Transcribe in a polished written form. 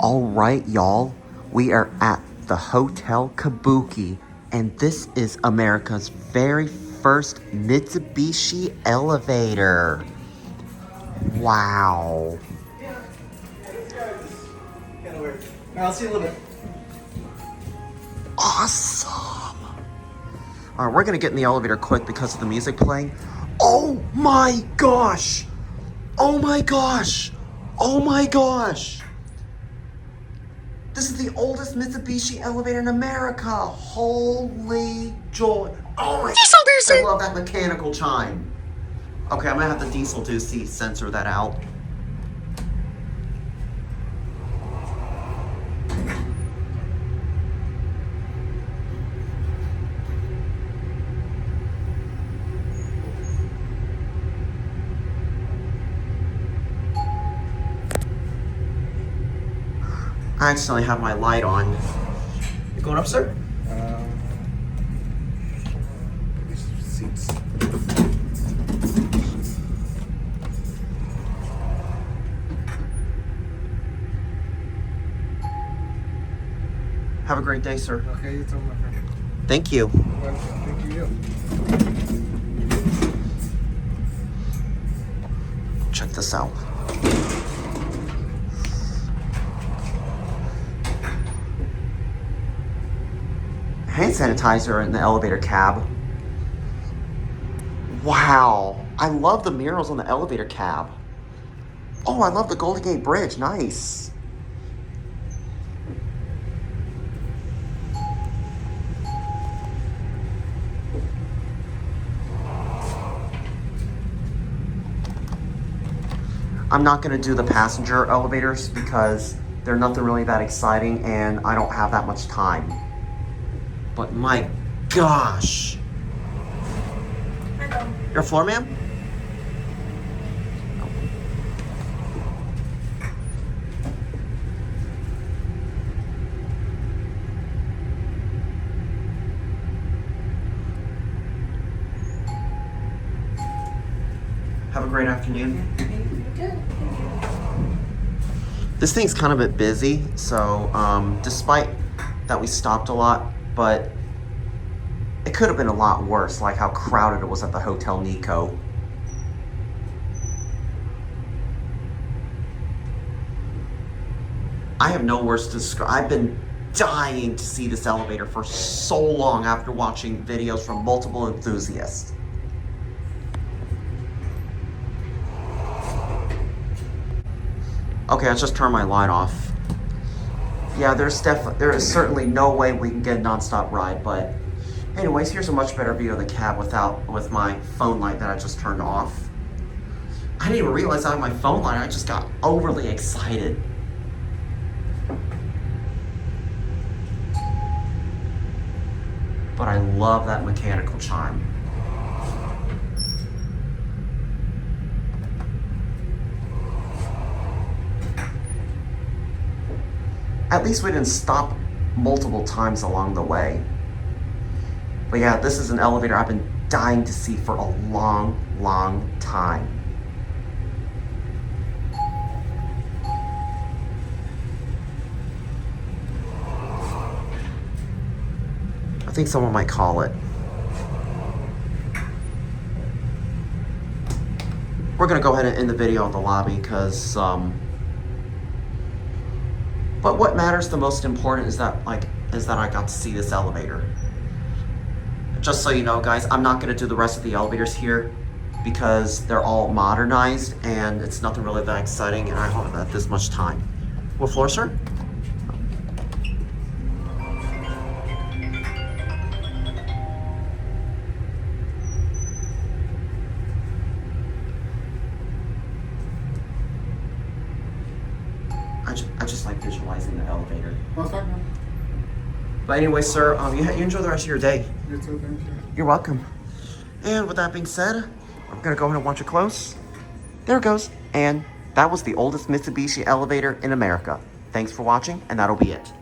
All right, y'all, we are at the Hotel Kabuki, and this is America's very first Mitsubishi elevator. Wow. I'll see you in a little bit. Awesome. All right, we're gonna get in the elevator quick because of the music playing. Oh my gosh. Oh my gosh. Oh my gosh. This is the oldest Mitsubishi elevator in America. Holy joy. Oh my, I love that mechanical chime. Okay, I'm gonna have the diesel doozy censor that out. I accidentally have my light on. You going up, sir? These seats. Have a great day, sir. Okay, you too, my friend. Thank you. Well, thank you. Check this out. Hand sanitizer in the elevator cab. Wow. I love the murals on the elevator cab. Oh, I love the Golden Gate Bridge. Nice. I'm not going to do the passenger elevators because they're nothing really that exciting and I don't have that much time. But my gosh. Hello. You're a floor man? Have a great afternoon. This thing's kind of a bit busy, so despite that we stopped a lot, but it could have been a lot worse, like how crowded it was at the Hotel Nico. I have no words to describe. I've been dying to see this elevator for so long after watching videos from multiple enthusiasts. Okay, I just turned my light off. Yeah, there is certainly no way we can get a non-stop ride, but anyways, here's a much better view of the cab with my phone light that I just turned off. I didn't even realize I had my phone light. I just got overly excited. But I love that mechanical chime. At least we didn't stop multiple times along the way. But yeah, this is an elevator I've been dying to see for a long, long time. I think someone might call it. We're gonna go ahead and end the video in the lobby because but what matters the most important is that I got to see this elevator. Just so you know, guys, I'm not gonna do the rest of the elevators here because they're all modernized and it's nothing really that exciting and I don't have this much time. What floor, sir? I just like visualizing the elevator. But anyway, sir, you enjoy the rest of your day. You too, thank you. You're welcome. And with that being said, I'm gonna go ahead and watch it close. There it goes. And that was the oldest Mitsubishi elevator in America. Thanks for watching, and that'll be it.